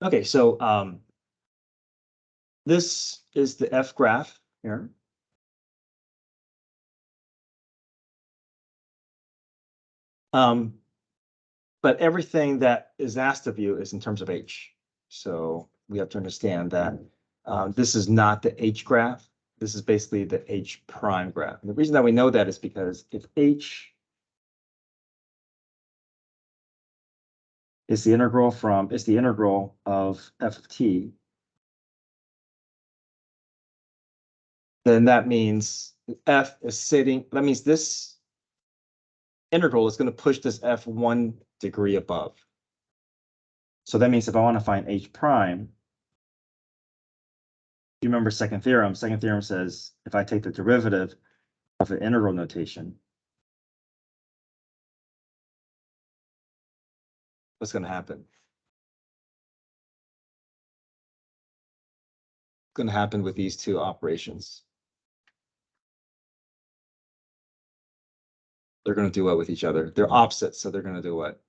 Okay, so this is the F graph here. But everything that is asked of you is in terms of H. So we have to understand that this is not the H graph. This is basically the H prime graph. And the reason that we know that is because if H is the integral of f of t, then that means f is sitting, that means this integral is going to push this f 1 degree above. So that means if I want to find h prime, you remember second theorem. Second theorem says if I take the derivative of an integral notation, what's going to happen? What's going to happen with these two operations? They're going to do what with each other? They're opposites, so they're going to do what?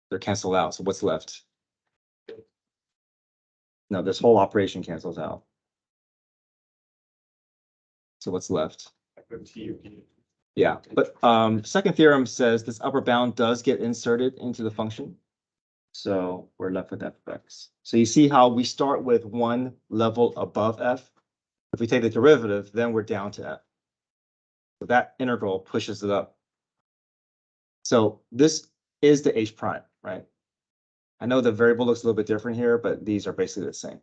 They're canceled out. So what's left? No, this whole operation cancels out. So what's left? Yeah, but second theorem says this upper bound does get inserted into the function. So we're left with f of x. So you see how we start with one level above f. If we take the derivative, then we're down to f. So that integral pushes it up. So this is the h prime, right? I know the variable looks a little bit different here, but these are basically the same.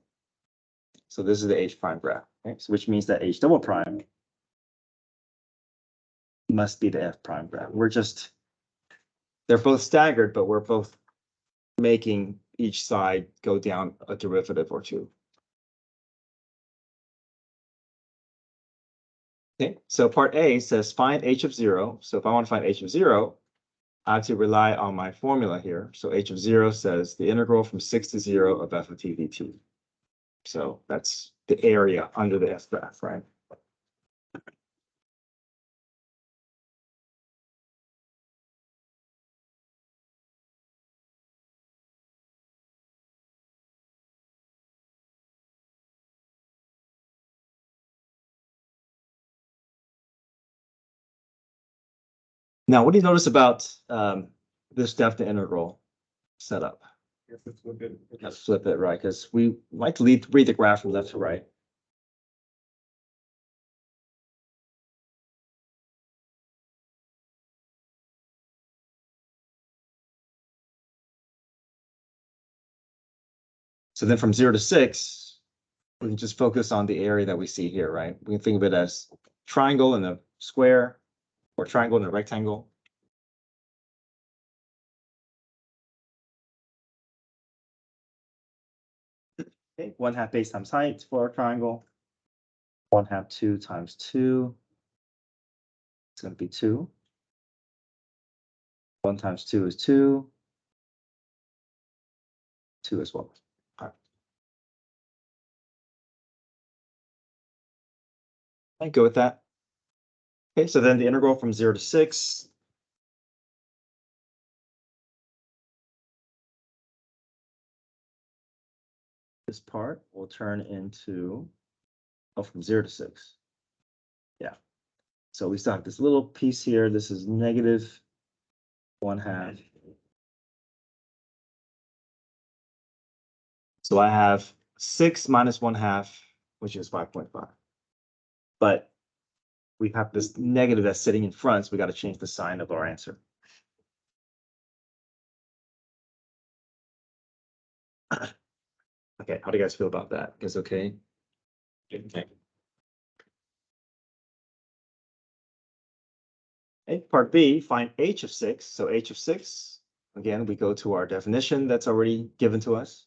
So this is the h prime graph, right? So which means that h double prime must be the f prime graph. They're both staggered, but we're both making each side go down a derivative or two. Okay, so part A says find h of 0. So if I want to find h of 0, I have to rely on my formula here. So h of 0 says the integral from 6 to 0 of f of t dt. So that's the area under the f graph, right? Now, what do you notice about this definite integral setup? You have to flip it, right? Because we like to read the graph from left to right. So then from 0 to 6, we can just focus on the area that we see here, right? We can think of it as triangle and a square, or triangle and a rectangle. Okay, 1/2 base times height for a triangle. 1/2 2 times 2. It's going to be 2. 1 times 2 is 2. 2 as well. All right. I go with that. Okay, so then the integral from 0 to 6. This part will turn into, from 0 to 6. Yeah. So we still have this little piece here. This is negative 1/2. So I have 6 minus 1/2, which is 5.5. But we have this negative that's sitting in front, so we got to change the sign of our answer. Okay, how do you guys feel about that? Is okay? Okay. Okay, part B, find h of 6. So h of 6, again, we go to our definition that's already given to us.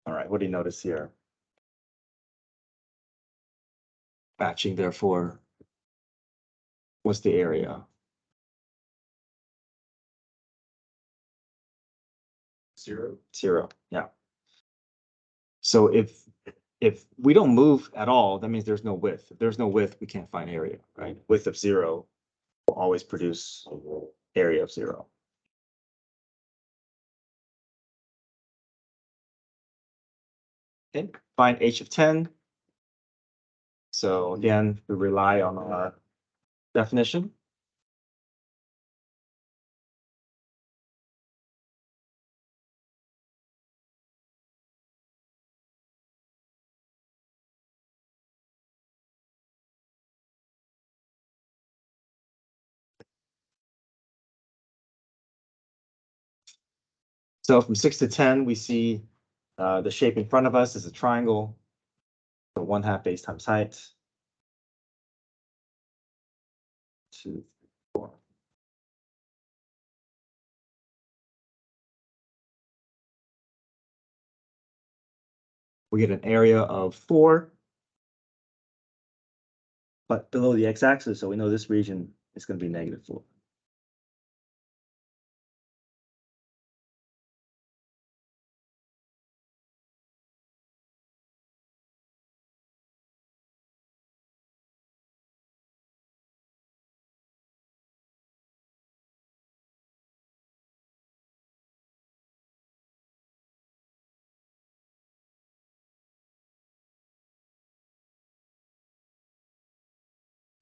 All right, what do you notice here? Matching, therefore, what's the area? 0. 0, yeah. So if if we don't move at all, that means there's no width. If there's no width, we can't find area, right? Width of 0 will always produce area of 0. Okay, find h of 10. So again, we rely on our definition. So from 6 to 10, we see the shape in front of us is a triangle. So 1/2 base times height. 2, 3, 4. We get an area of 4, but below the x-axis, so we know this region is going to be -4.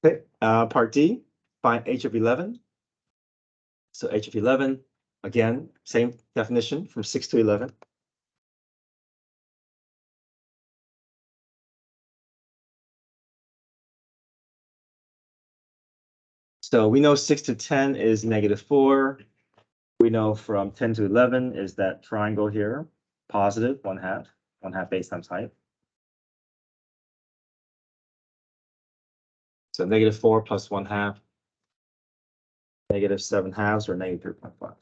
Okay, part D, find h of 11. So h of 11, again, same definition from 6 to 11. So we know 6 to 10 is -4. We know from 10 to 11 is that triangle here, positive 1/2 base times height. So -4 plus 1/2, -7/2 or -3.5.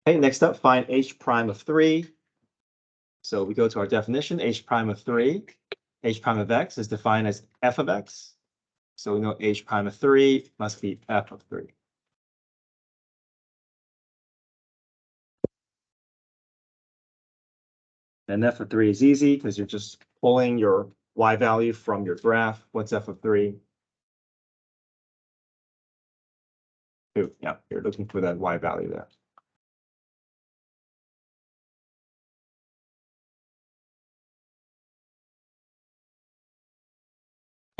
Okay, next up, find h prime of 3. So we go to our definition, h prime of 3. H prime of x is defined as f of x. So we know h prime of 3 must be f of 3. And f of 3 is easy because you're just pulling your y value from your graph. What's f of 3? 2. Yeah, you're looking for that y value there.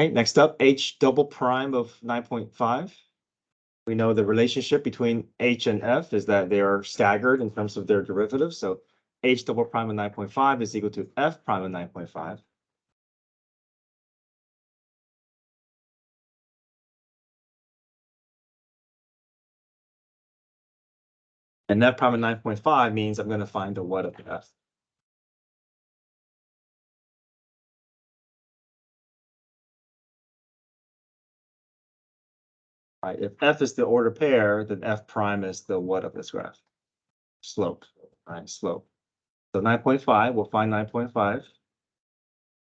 Okay, next up, h double prime of 9.5. We know the relationship between h and f is that they are staggered in terms of their derivatives. So h double prime of 9.5 is equal to f prime of 9.5. And f prime of 9.5 means I'm going to find the what of f. Right, if f is the order pair, then f prime is the what of this graph? Slope, right, slope. So 9.5, we'll find 9.5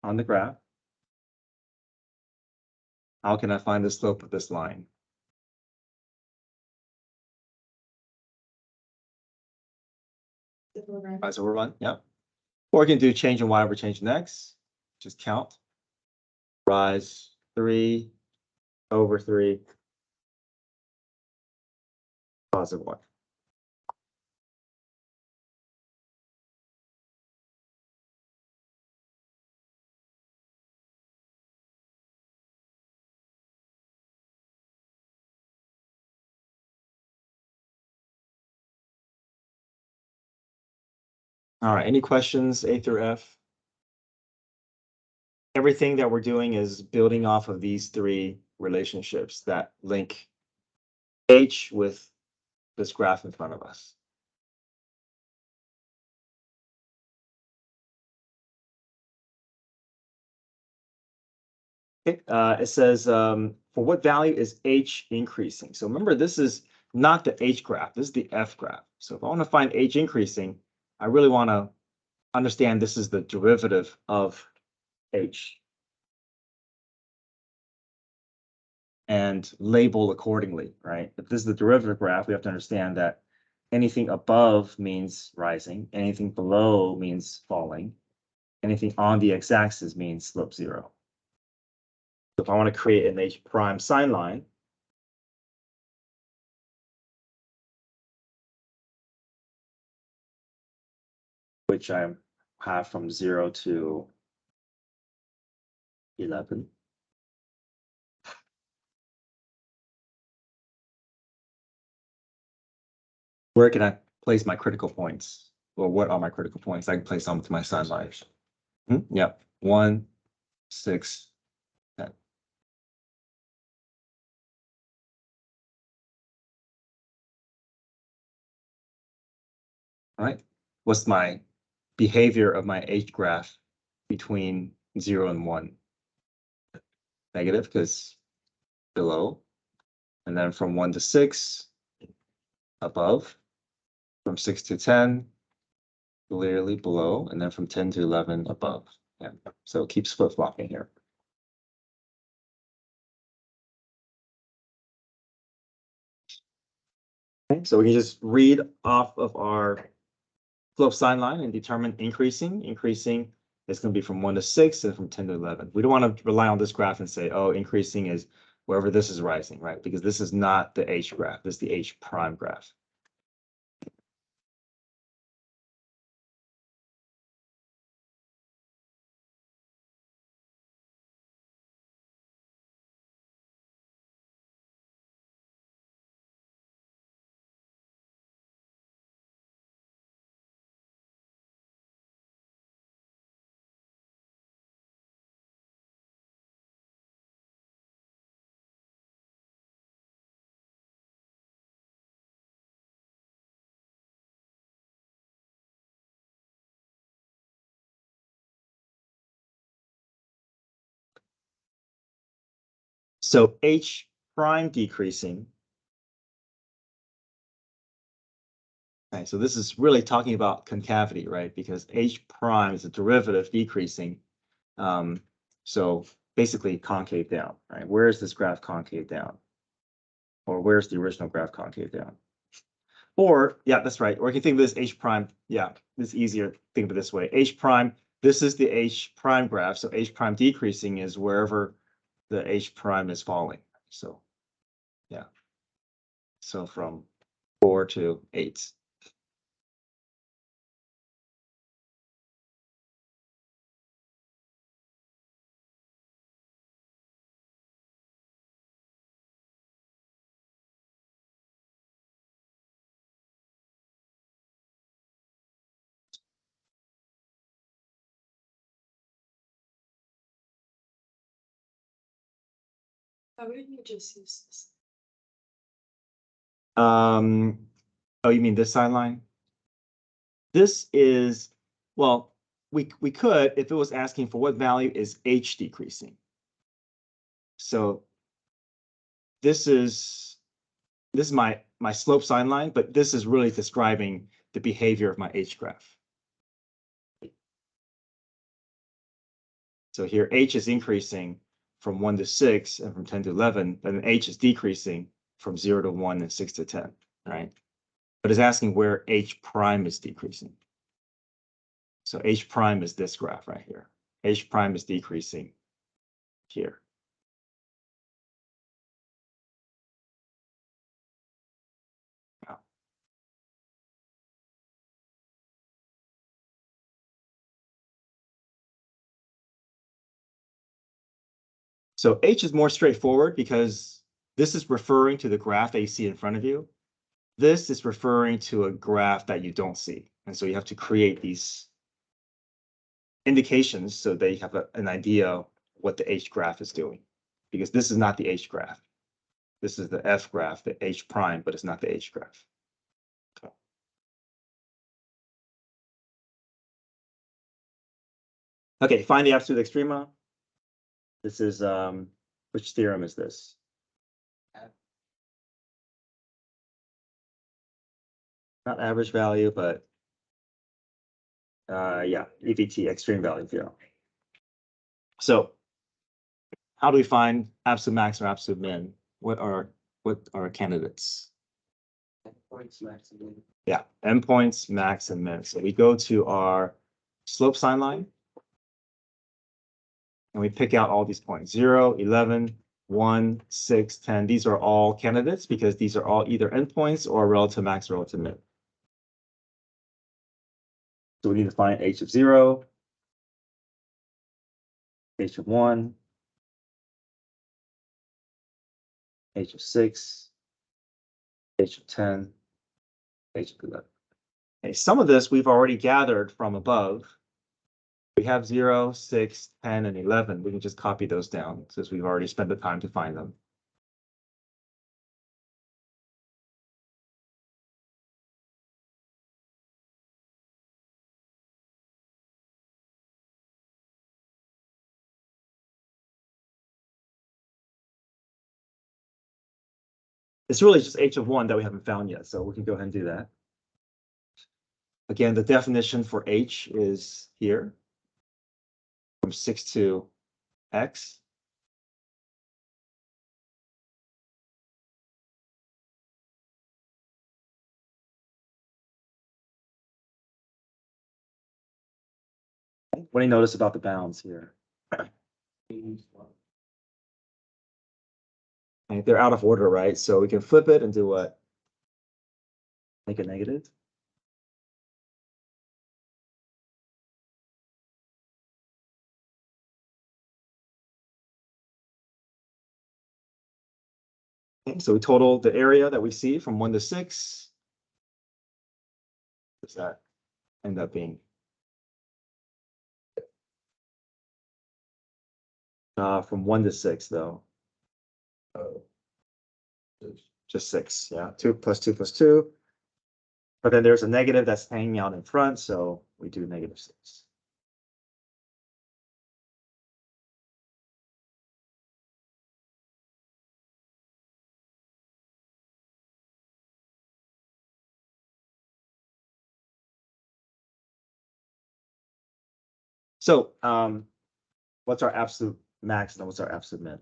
on the graph. How can I find the slope of this line? Right, so we're run, yep. Or we can do change in y over change in x. Just count. Rise 3 over 3 positive 1. All right, any questions A through F? Everything that we're doing is building off of these 3 relationships that link H with this graph in front of us. Okay, it says, for what value is H increasing? So remember, this is not the H graph. This is the F graph. So if I want to find H increasing, I really want to understand this is the derivative of H and label accordingly, right? If this is the derivative graph, we have to understand that anything above means rising, anything below means falling, anything on the x-axis means slope 0. So if I want to create an H prime sign line, which I have from 0 to 11. Where can I place my critical points? Or what are my critical points? I can place them to my sign lines. Yep, 1, 6, 10. All right. What's my behavior of my H graph between 0 and 1? Negative, because below. And then from 1 to 6, above. From 6 to 10, clearly below. And then from 10 to 11, above. Yeah. So it keeps flip-flopping here. Okay, so we can just read off of our slope sign line and determine increasing. Increasing is going to be from 1 to 6 and from 10 to 11. We don't want to rely on this graph and say, oh, increasing is wherever this is rising, right? Because this is not the H graph. This is the H prime graph. So H prime decreasing. Okay, so this is really talking about concavity, right? Because H prime is a derivative decreasing. So basically concave down, right? Where is this graph concave down? Or where's the original graph concave down? Or, yeah, that's right. Or you can think of this H prime. Yeah, it's easier to think of it this way. H prime, this is the H prime graph. So H prime decreasing is wherever the H prime is falling. So, yeah. So from 4 to 8. How would you just use this? Oh, you mean this sign line? This is, well, we could if it was asking for what value is H decreasing. So this is my slope sign line, but this is really describing the behavior of my H graph. So here H is increasing from 1 to 6 and from 10 to 11, and H is decreasing from 0 to 1 and 6 to 10, right? But it's asking where H prime is decreasing. So H prime is this graph right here. H prime is decreasing here. So H is more straightforward because this is referring to the graph that you see in front of you. This is referring to a graph that you don't see. And so you have to create these indications so they have an idea what the H graph is doing. Because this is not the H graph. This is the F graph, the H prime, but it's not the H graph. Okay, find the absolute extrema. This is, which theorem is this? not average value, but yeah, EVT, extreme value zero. So how do we find absolute max or absolute min? What are candidates? Endpoints, max and min. Yeah, endpoints, max and min. So we go to our slope sign line. And we pick out all these points, 0, 11, 1, 6, 10. These are all candidates because these are all either endpoints or relative max or relative min. So we need to find h of 0, h of 1, h of 6, h of 10, h of 11. Okay, some of this we've already gathered from above. We have 0, 6, 10, and 11. We can just copy those down since we've already spent the time to find them. It's really just h of 1 that we haven't found yet, so we can go ahead and do that. Again, the definition for h is here, from 6 to x. What do you notice about the bounds here? Okay, they're out of order, right? So we can flip it and do what? Make a negative. Okay, so we total the area that we see from 1 to 6. What does that end up being? From 1 to 6, though. Just 6, yeah. 2 plus 2 plus 2. But then there's a negative that's hanging out in front, so we do negative 6. So what's our absolute max and what's our absolute min?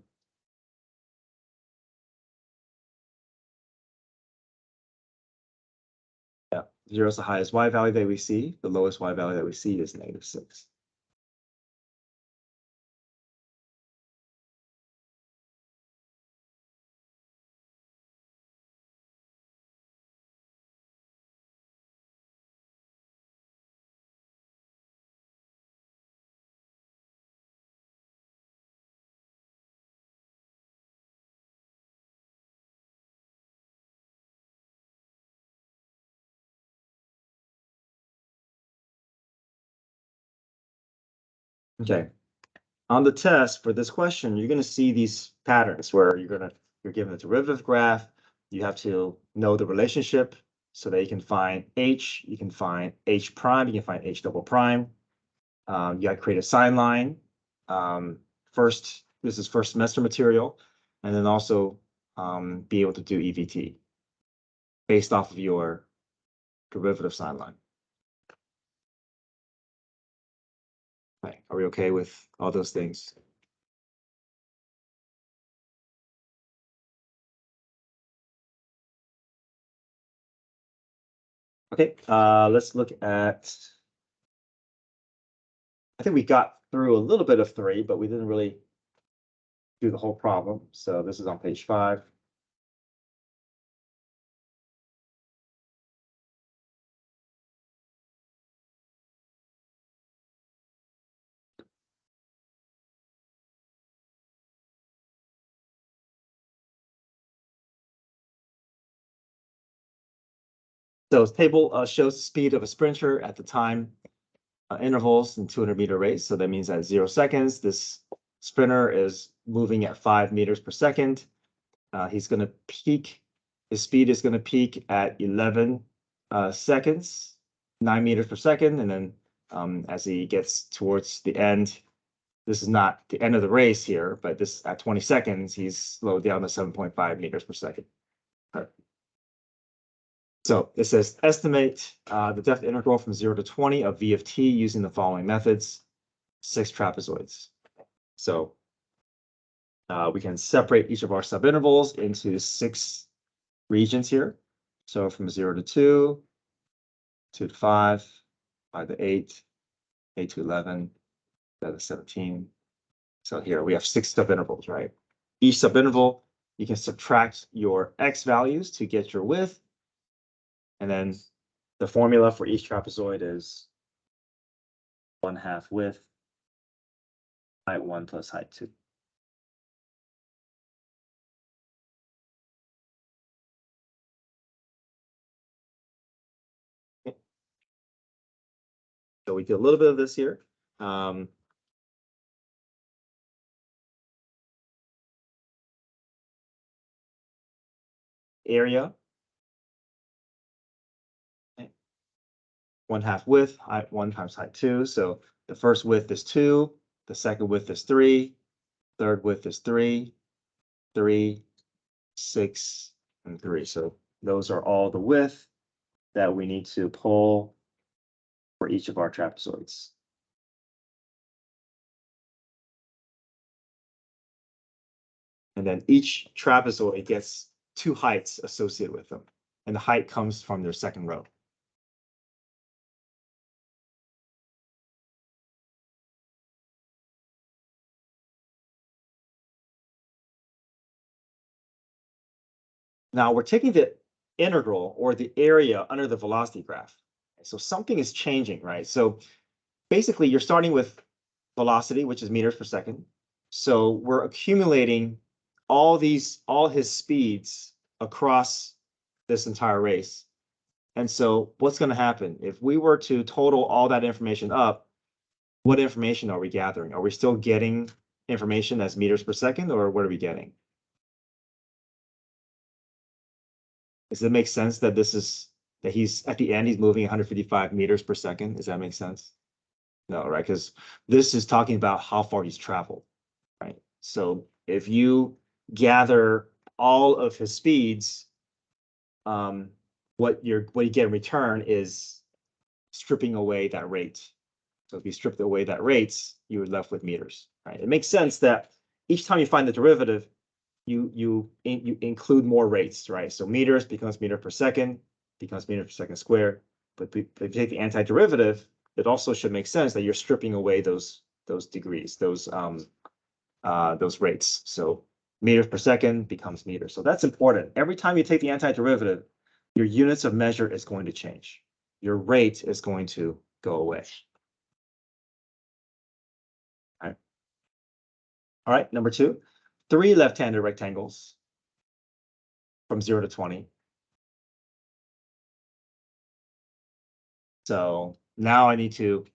Yeah, 0 is the highest y value that we see. The lowest y value that we see is negative 6. Okay. On the test for this question, you're going to see these patterns where you're given a derivative graph. You have to know the relationship so that you can find h, you can find h prime, you can find h double prime. You got to create a sign line. This is first semester material, and then also be able to do EVT based off of your derivative sign line. Right. Are we okay with all those things? Okay, let's look at, I think we got through a little bit of 3, but we didn't really do the whole problem. So this is on page 5. So this table shows the speed of a sprinter at the time intervals in 200-meter race. So that means at 0 seconds, this sprinter is moving at 5 meters per second. He's going to peak. His speed is going to peak at 11 seconds, 9 meters per second. And then as he gets towards the end, this is not the end of the race here, but this at 20 seconds, he's slowed down to 7.5 meters per second. So it says estimate the depth integral from 0 to 20 of v of t using the following methods, 6 trapezoids. So we can separate each of our subintervals into 6 regions here. So from 0 to 2, 2 to 5, 5 to 8, 8 to 11, 11 to 17. So here we have 6 subintervals, right? Each subinterval, you can subtract your x values to get your width. And then the formula for each trapezoid is 1/2 width, height 1 plus height 2. Okay. So we did a little bit of this here. Area. Okay. 1/2 width, height 1 times height 2. So the first width is 2, the second width is 3, third width is 3, 3, 6, and 3. So those are all the width that we need to pull for each of our trapezoids. And then each trapezoid gets 2 heights associated with them. And the height comes from their second row. Now we're taking the integral or the area under the velocity graph. So something is changing, right? So basically you're starting with velocity, which is meters per second. So we're accumulating all his speeds across this entire race. And so what's going to happen if we were to total all that information up? What information are we gathering? Are we still getting information as meters per second, or what are we getting? Does it make sense that he's at the end, he's moving 155 meters per second? Does that make sense? No, right? Because this is talking about how far he's traveled, right? So if you gather all of his speeds, what you get in return is stripping away that rate. So if you strip away that rates, you're left with meters, right? It makes sense that each time you find the derivative, you include more rates, right? So meters becomes meter per second, becomes meter per second squared. But if you take the antiderivative, it also should make sense that you're stripping away those degrees, those rates. So meters per second becomes meters. So that's important. Every time you take the antiderivative, your units of measure is going to change. Your rate is going to go away. All right, number 2, 3 left-handed rectangles from 0 to 20. So now I need to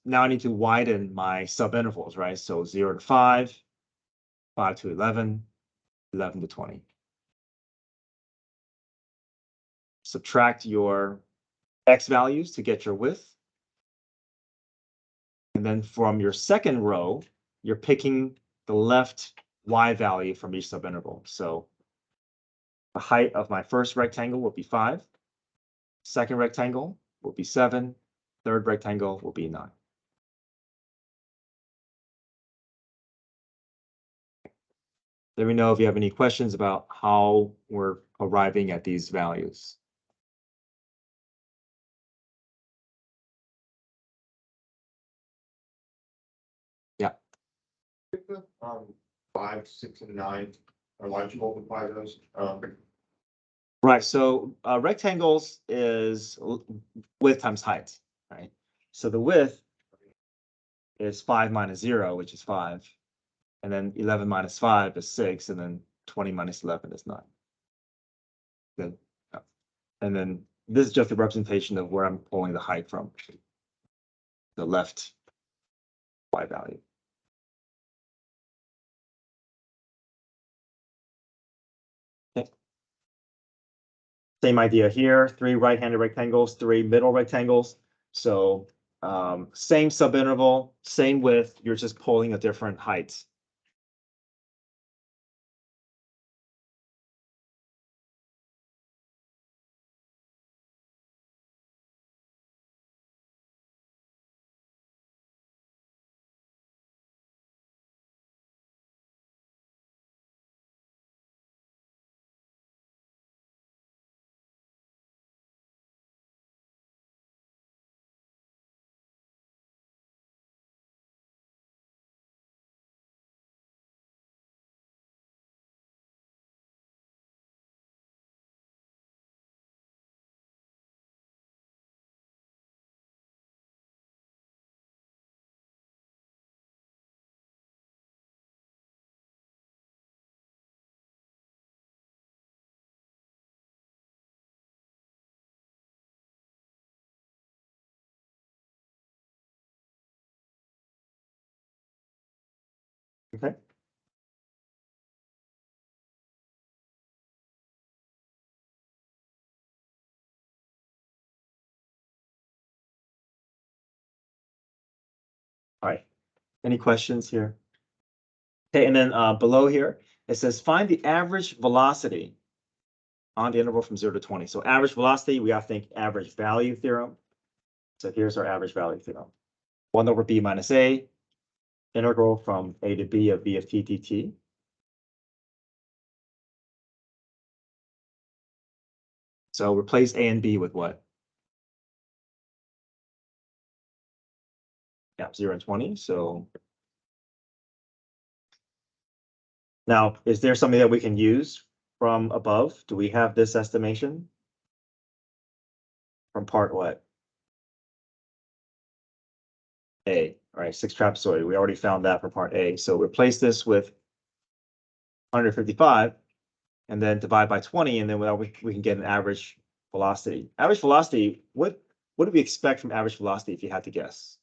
widen my subintervals, right? So 0 to 5, 5 to 11, 11 to 20. Subtract your x values to get your width. And then from your second row, you're picking the left y value from each subinterval. So the height of my first rectangle will be 5. Second rectangle will be 7. Third rectangle will be 9. Let me know if you have any questions about how we're arriving at these values. Yeah. 5, 6, and 9 are allowed to multiply those. Right. So rectangles is width times height, right? So the width is 5 minus 0, which is 5. And then 11 minus 5 is 6. And then 20 minus 11 is 9. Then, and then this is just a representation of where I'm pulling the height from. The left y value. Okay. Same idea here, 3 right-handed rectangles, 3 middle rectangles. So same subinterval, same width, you're just pulling a different height. Okay. All right. Any questions here? Okay, and then below here, it says find the average velocity on the interval from 0 to 20. So average velocity, we have to think average value theorem. So here's our average value theorem. 1 over b minus a, integral from a to b of b of t dt. So replace a and b with what? Yeah, 0 and 20. So now, is there something that we can use from above? Do we have this estimation? From part what? A, all right, 6 trapezoid. We already found that for part A. So replace this with 155 and then divide by 20, and then we can get an average velocity. Average velocity, what do we expect from average velocity if you had to guess?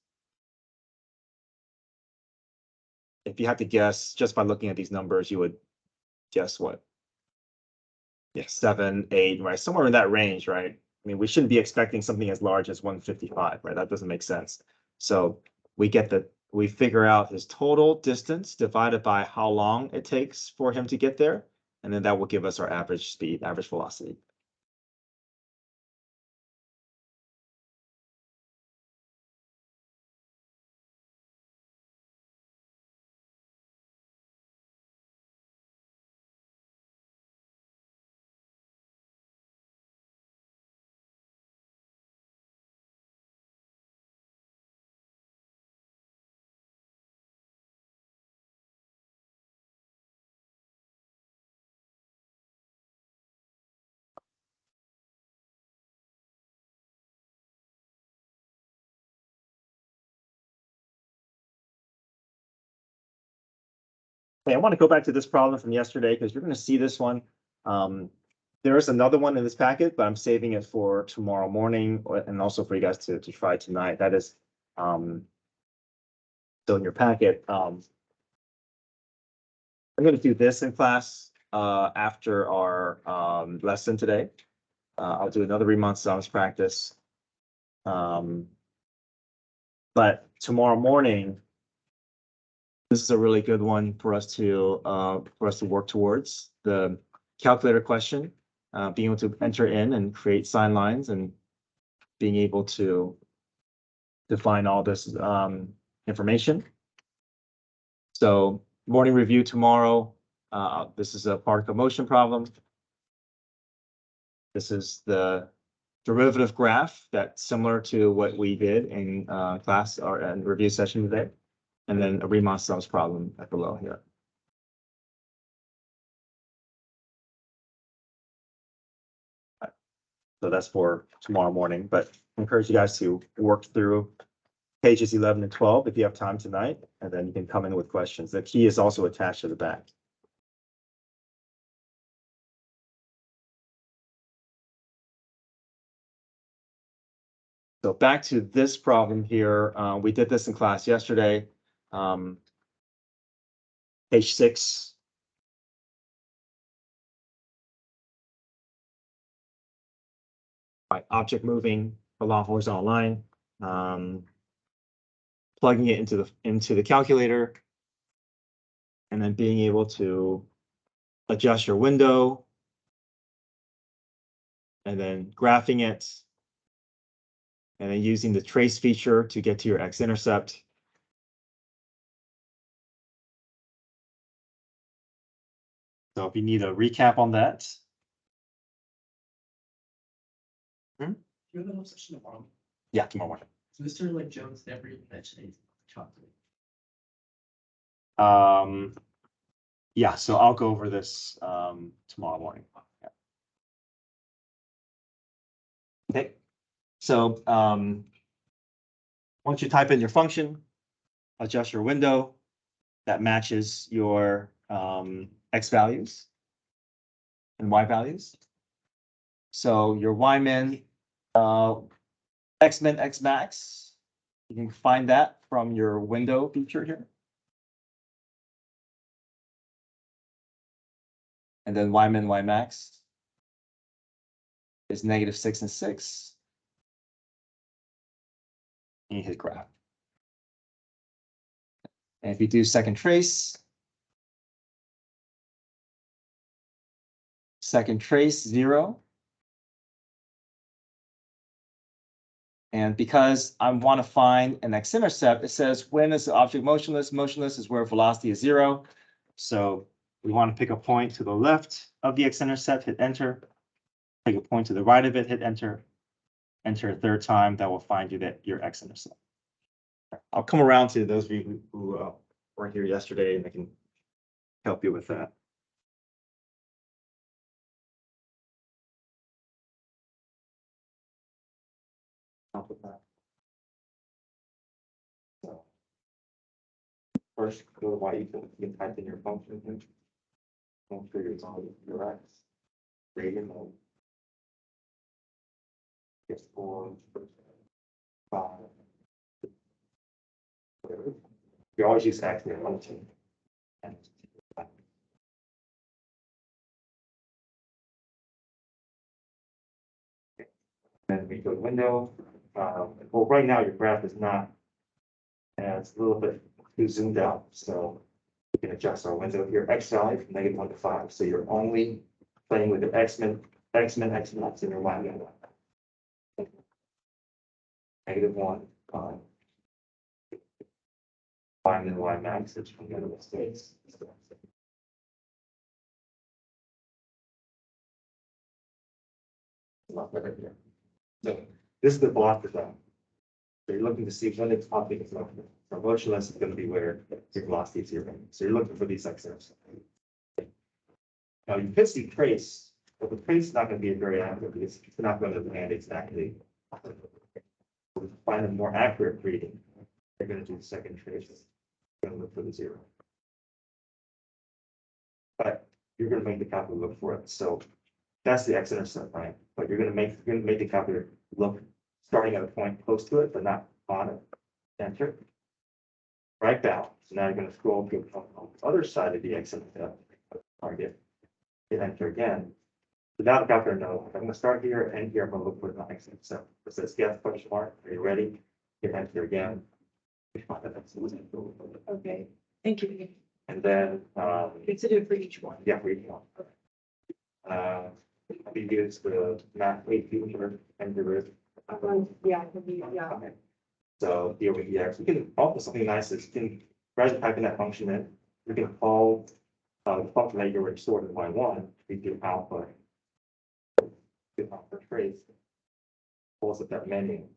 If you had to guess just by looking at these numbers, you would guess what? Yeah, 7, 8, right? Somewhere in that range, right? I mean, we shouldn't be expecting something as large as 155, right? That doesn't make sense. So we figure out his total distance divided by how long it takes for him to get there. And then that will give us our average speed, average velocity. Okay, I want to go back to this problem from yesterday because you're going to see this one. There is another one in this packet, but I'm saving it for tomorrow morning and also for you guys to try tonight. That is still in your packet. I'm going to do this in class after our lesson today. I'll do another Riemann sums practice. But tomorrow morning, this is a really good one for us to work towards. The calculator question, being able to enter in and create sign lines and being able to define all this information. So morning review tomorrow. This is a particle motion problem. This is the derivative graph that's similar to what we did in class or in review session today. And then a Riemann sums problem at below here. So that's for tomorrow morning, but I encourage you guys to work through pages 11 and 12 if you have time tonight, and then you can come in with questions. The key is also attached to the back. So back to this problem here. We did this in class yesterday. Page 6. Right, object moving along horizontal line. Plugging it into the calculator. And then being able to adjust your window. And then graphing it. And then using the trace feature to get to your x-intercept. So if you need a recap on that. You have another session tomorrow. Yeah, tomorrow morning. So Mr. like Jones never even mentioned anything about chocolate. Yeah, so I'll go over this tomorrow morning. Yeah. Okay, so once you type in your function, adjust your window that matches your x values and y values. So your y min, x min, x max, you can find that from your window feature here. And then y min, y max is negative 6 and 6. And you hit graph. And if you do second trace 0. And because I want to find an x-intercept, it says when is the object motionless? Motionless is where velocity is 0. So we want to pick a point to the left of the x-intercept, hit enter. Pick a point to the right of it, hit enter. Enter a third time, that will find you that your x-intercept. I'll come around to those of you who weren't here yesterday, and I can help you with that. Help with that. So, first, go to y equals, you can type in your function here. Make sure it's all your x. Gradient of x 4, 5. Whatever. You always use x in your function. And then we go to window. Well, right now your graph is not, and it's a little bit too zoomed out, so we can adjust our window here. X value from -1 to 5. So you're only playing with the x min, x max in your y min. -1, 5. Y min, y max, it's from the other states. So this is the block zone. So you're looking to see when it's object is motionless. So motionless is going to be where your velocity is 0. So you're looking for these x-intercepts. Now you could see trace, but the trace is not going to be very accurate because it's not going to land exactly. To find a more accurate reading, you're going to do the second trace. You're going to look for the 0. But you're going to make the calculator look for it. So that's the x-intercept, right? But you're going to make the calculator look starting at a point close to it, but not on it. Enter. Right down. So now you're going to scroll to the other side of the x-intercept target. Hit enter again. So now the calculator knows I'm going to start here and here. I'm going to look for the x-intercept. It says yes, question mark. Are you ready? Hit enter again. Okay, thank you. And then Consider for each one. yeah, for each one. We use the math feature and the root. Yeah, yeah. Okay. So here we can also something nice is you can rather than typing that function in, you can call the function that you already stored in y1, we do alpha. Do alpha trace. Pulls up that menu.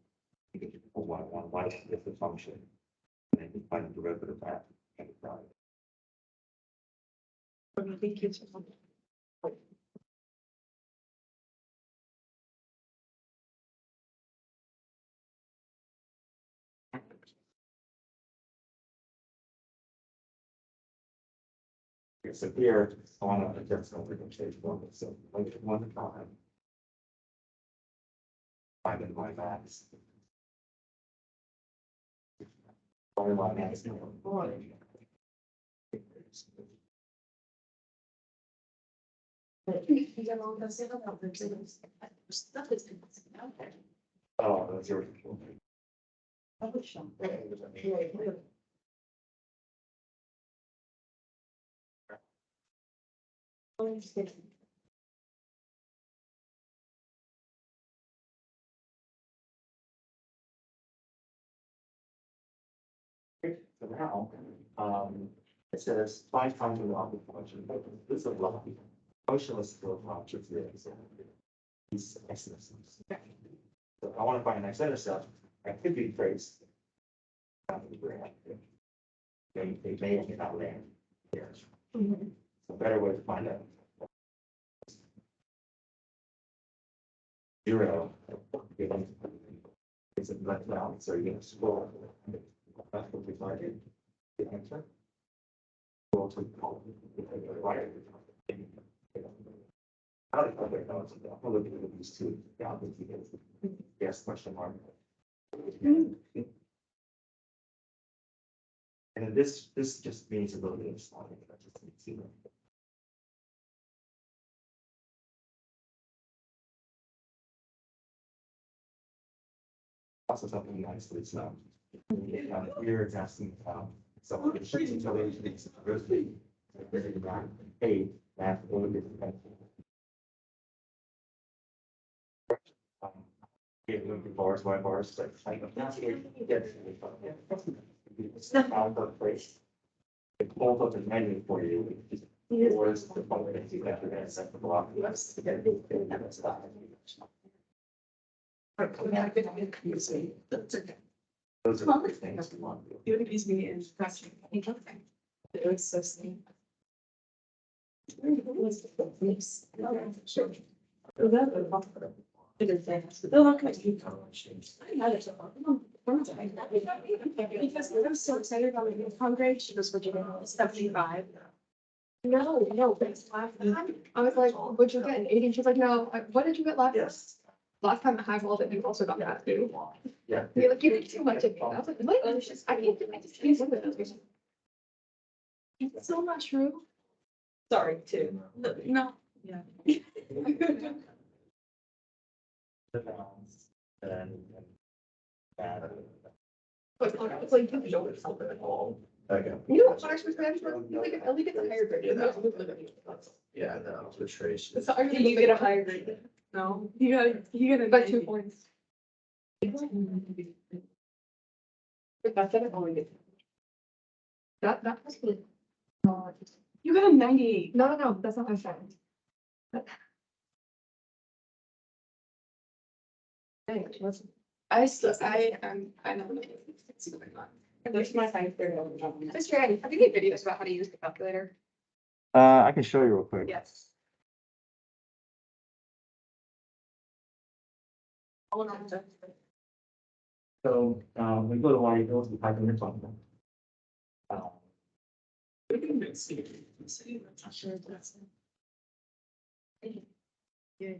You can do y1, y is the function. And then you find the derivative of that. Thank you so much. Okay, so here, I want to adjust over the change one, so like 1 time. 5 and y max. Y max. Oh, that's your. So now, it says find function of the function. This is a block. Motionless field objects here. These x-intercepts. So if I want to find an x-intercept, I could be traced. They may or may not land here. A better way to find out. 0. It's a left down, so you're going to scroll. That's what we target. Hit enter. Scroll to the right. I don't know. I'm looking at these two. Yes, question mark. And then this just means a little bit of sliding. Also something nicely, so. Here it's asking, so. It's shifting to these, really, hey, that's a little bit. Yeah, looking bars, my bars, like. It's not out of place. It pulls up the menu for you. Or is the phone that you have to set the block. Those are the things you want. It would use me in scratching. It was so sneaky. Because I was so excited about my income grade, she was Virginia, 75. No, that's last time. I was like, would you get an 80? She's like, no, what did you get last? Yes. Last time at highball that you also got that too. Yeah. You're like, you did too much of me. I was like, what? I can't do, I just can't do it. It's so not true. Sorry, too. No, yeah. But it's like, you don't something at all. Okay. You know what freshman management, you like, at least get the higher grade. Yeah, no, the trace. So you get a higher grade. No, you got by 2 points. But that's it, only good. That was good. You got a 98. No, that's not my friend. I don't know. It's going on. There's my high grade. Mr. Eddie, have you made videos about how to use the calculator? I can show you real quick. Yes. So, we go to one of those, we type in the phone. Sure, that's it. Yeah.